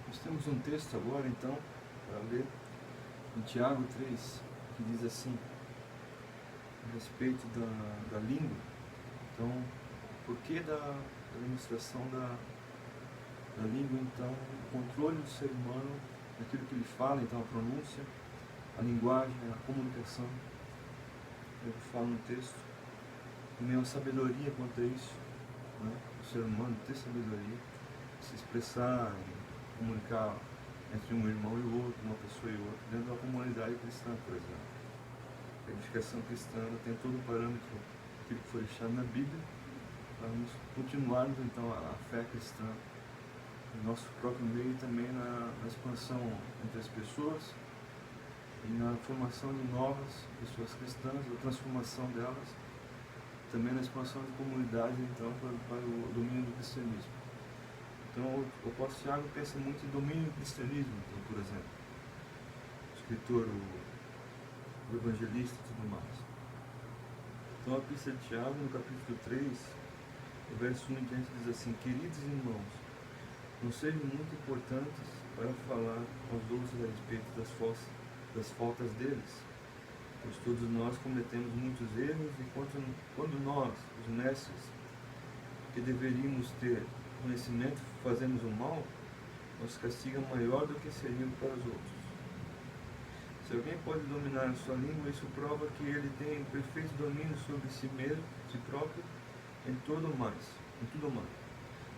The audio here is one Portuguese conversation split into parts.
Nós temos um texto agora, então, para ler, em Tiago 3, que diz assim, a respeito da língua. Então, o porquê da administração da língua, então, o controle do ser humano, daquilo que ele fala, então, a pronúncia, a linguagem, a comunicação. Ele fala no texto, também a sabedoria quanto a isso, né? O ser humano ter sabedoria, se expressar, comunicar entre um irmão e o outro, uma pessoa e outra, dentro da comunidade cristã, por exemplo. A edificação cristã tem todo o parâmetro que foi deixado na Bíblia, para nós continuarmos então a fé cristã no nosso próprio meio e também na expansão entre as pessoas e na formação de novas pessoas cristãs, a transformação delas, também na expansão de comunidade então para o domínio do cristianismo. Então o apóstolo Tiago pensa muito em domínio do cristianismo, então, por exemplo, o escritor, o evangelista e tudo mais. Então a epístola de Tiago, no capítulo 3, o verso 1 em diante diz assim: queridos irmãos, não sejam muito importantes para falar aos outros a respeito das faltas deles, pois todos nós cometemos muitos erros e quando nós, os mestres, que deveríamos ter conhecimento, fazemos o mal, nosso castigo é maior do que seria para os outros. Se alguém pode dominar a sua língua, isso prova que ele tem perfeito domínio sobre si mesmo, si próprio, em tudo mais.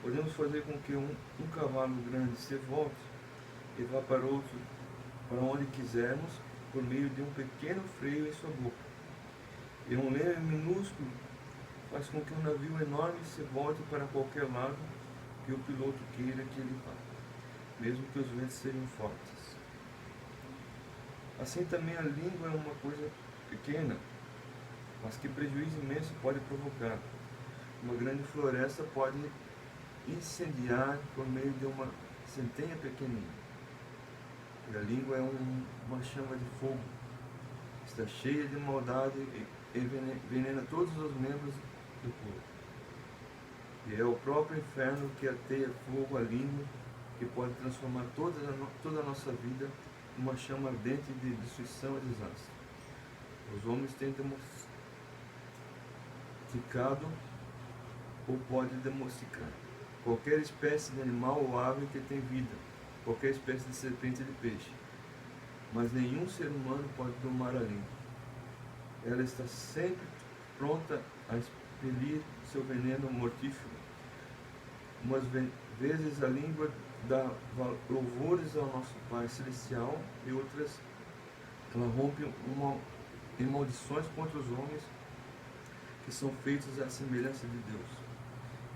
Podemos fazer com que um cavalo grande se volte e vá para onde quisermos, por meio de um pequeno freio em sua boca. E um leme minúsculo faz com que um navio enorme se volte para qualquer lado que o piloto queira que ele vá, mesmo que os ventos sejam fortes. Assim também a língua é uma coisa pequena, mas que prejuízo imenso pode provocar. Uma grande floresta pode incendiar por meio de uma centelha pequenina. E a língua é uma chama de fogo, está cheia de maldade e envenena todos os membros do corpo. E é o próprio inferno que ateia fogo à língua, que pode transformar toda a nossa vida em uma chama ardente de destruição e desastre. Os homens têm domesticado ou podem domesticar qualquer espécie de animal ou ave que tem vida, qualquer espécie de serpente e de peixe. Mas nenhum ser humano pode domar a língua. Ela está sempre pronta a expelir seu veneno mortífero. Umas vezes a língua dá louvores ao nosso Pai Celestial e outras ela rompe em maldições contra os homens que são feitos à semelhança de Deus.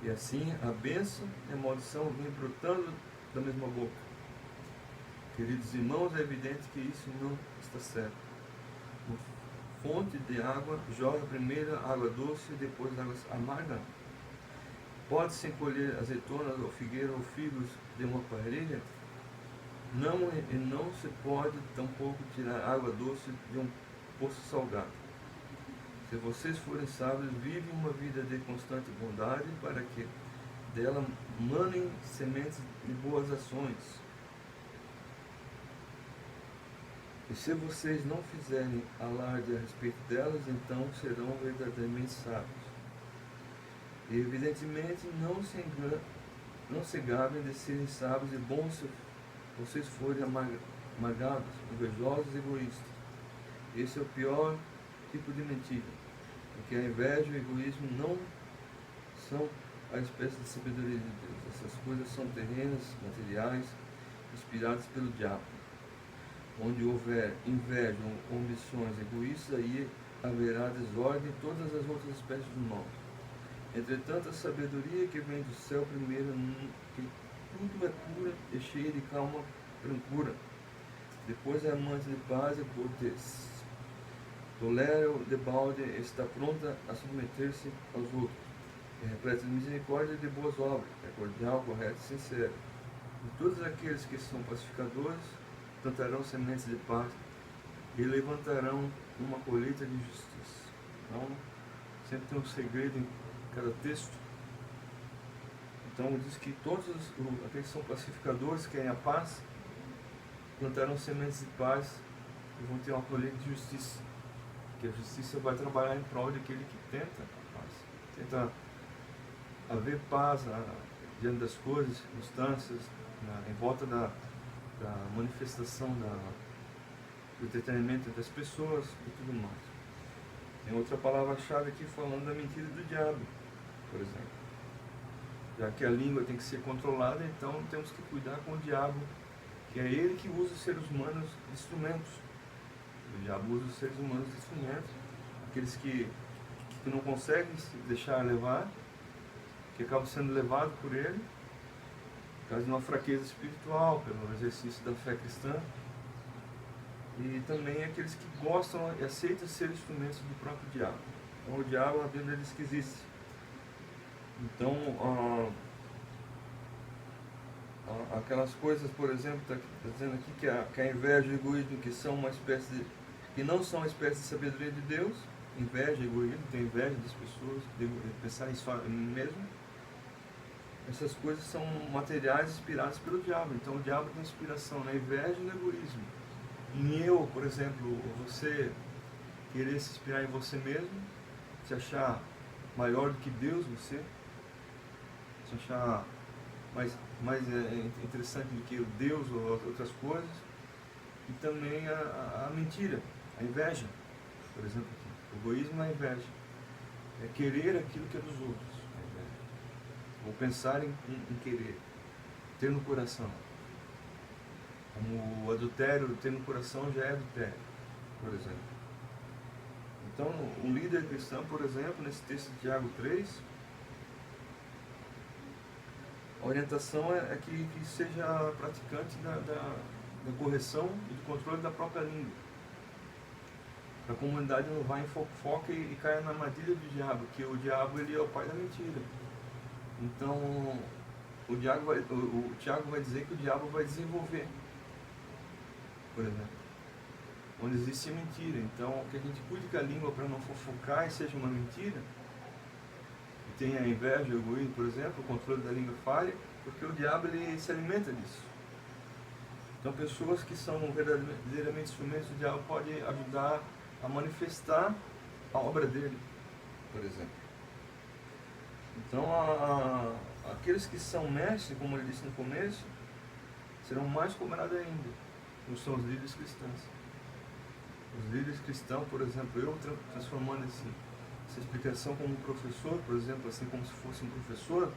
E assim a bênção e a maldição vêm brotando da mesma boca. Queridos irmãos, é evidente que isso não está certo. Uma fonte de água jorra primeiro água doce e depois água amarga. Pode-se colher azeitonas ou figueira ou figos de uma parelha? Não, e não se pode tampouco tirar água doce de um poço salgado. Se vocês forem sábios, vivem uma vida de constante bondade, para que dela manem sementes de boas ações. E se vocês não fizerem alarde a respeito delas, então serão verdadeiramente sábios. E evidentemente não se gabem de serem sábios e bons se vocês forem amargados, invejosos e egoístas. Esse é o pior tipo de mentira, porque a inveja e o egoísmo não são a espécie de sabedoria de Deus. Essas coisas são terrenas, materiais, inspiradas pelo diabo. Onde houver inveja ou ambições egoístas, aí haverá desordem e todas as outras espécies do mal. Entretanto, a sabedoria que vem do céu primeiro, que tudo é pura e cheia de calma brancura. Depois é amante de paz e cortês. Tolera o debalde e está pronta a submeter-se aos outros. É repleta de misericórdia e de boas obras. É cordial, correto e sincero. E todos aqueles que são pacificadores plantarão sementes de paz e levantarão uma colheita de justiça. Então, sempre tem um segredo em cada texto. Então diz que todos aqueles que são pacificadores, querem a paz, plantarão sementes de paz e vão ter uma colheita de justiça. Que a justiça vai trabalhar em prol daquele que tenta a paz. Tenta haver paz diante das coisas, circunstâncias, em volta da manifestação do entretenimento das pessoas e tudo mais. Tem outra palavra-chave aqui falando da mentira do diabo, por exemplo. Já que a língua tem que ser controlada, então temos que cuidar com o diabo, que é ele que usa os seres humanos de instrumentos. O diabo usa os seres humanos de instrumentos, aqueles que não conseguem se deixar levar, que acabam sendo levados por ele, por causa de uma fraqueza espiritual, pelo exercício da fé cristã, e também aqueles que gostam e aceitam ser instrumentos do próprio diabo. Então o diabo, a Bíblia diz que existe. Então, aquelas coisas, por exemplo, está dizendo aqui que a inveja e o egoísmo, que não são uma espécie de sabedoria de Deus, inveja e egoísmo, tem inveja das pessoas, de pensar em mim mesmo. Essas coisas são materiais inspirados pelo diabo. Então o diabo tem inspiração na inveja e no egoísmo. Em eu, por exemplo, você querer se inspirar em você mesmo, se achar maior do que Deus, você se achar mais interessante do que o Deus ou outras coisas. E também a mentira, a inveja, por exemplo, aqui. O egoísmo é a inveja, é querer aquilo que é dos outros, ou pensar em querer, ter no coração. Como o adultério, ter no coração já é adultério, por exemplo. Então, um líder cristão, por exemplo, nesse texto de Tiago 3, a orientação é que seja praticante da correção e do controle da própria língua. Para a comunidade não vá em fofoca e caia na armadilha do diabo, que o diabo ele é o pai da mentira. Então, o Tiago vai dizer que o diabo vai desenvolver, por exemplo, onde existe a mentira. Então, que a gente cuide com a língua para não fofocar e seja uma mentira. E tenha a inveja, o egoísmo, por exemplo, o controle da língua falha, porque o diabo ele se alimenta disso. Então, pessoas que são verdadeiramente instrumentos do diabo podem ajudar a manifestar a obra dele, por exemplo. Então, aqueles que são mestres, como ele disse no começo, serão mais cobrados ainda, não são os líderes cristãos. Os líderes cristãos, por exemplo, eu transformando essa explicação como um professor, por exemplo, assim como se fosse um professor,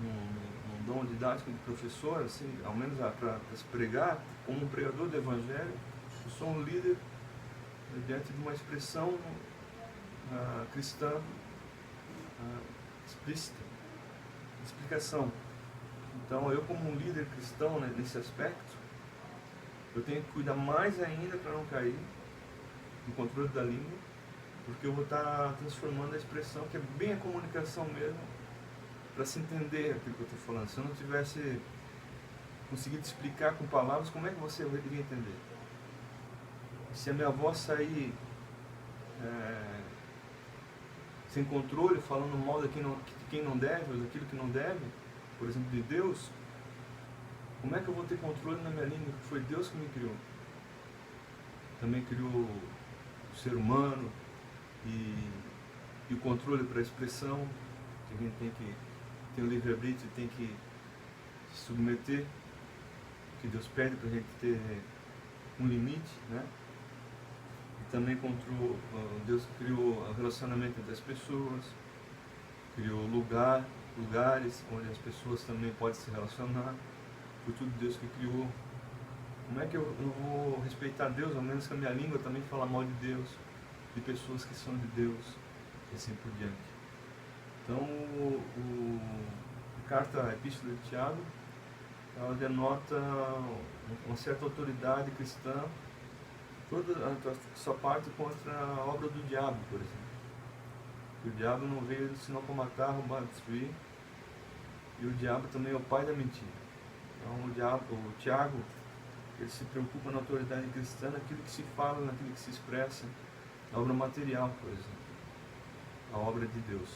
um dom didático de professor, assim, ao menos para se pregar, como um pregador do Evangelho, eu sou um líder diante de uma expressão cristã explícita, explicação. Então, eu como um líder cristão, né, nesse aspecto, eu tenho que cuidar mais ainda para não cair no controle da língua, porque eu vou estar transformando a expressão, que é bem a comunicação mesmo, para se entender aquilo que eu estou falando. Se eu não tivesse conseguido explicar com palavras, como é que você iria entender? Se a minha voz sair sem controle, falando mal de quem não deve, ou daquilo que não deve, por exemplo, de Deus, como é que eu vou ter controle na minha língua? Foi Deus que me criou. Também criou o ser humano e o controle para a expressão, que a gente tem que ter o livre-arbítrio, tem que se submeter, que Deus pede para a gente ter um limite, né? E também Deus criou o relacionamento entre as pessoas, criou lugares onde as pessoas também podem se relacionar. Foi tudo Deus que criou. Como é que eu vou respeitar Deus, ao menos que a minha língua também fala mal de Deus, de pessoas que são de Deus, e assim por diante. Então, a carta, a epístola de Tiago, ela denota uma certa autoridade cristã, toda a sua parte contra a obra do diabo, por exemplo. O diabo não veio senão para matar, roubar, destruir, e o diabo também é o pai da mentira. Então o Tiago, ele se preocupa na autoridade cristã, naquilo que se fala, naquilo que se expressa, na obra material, por exemplo, a obra de Deus.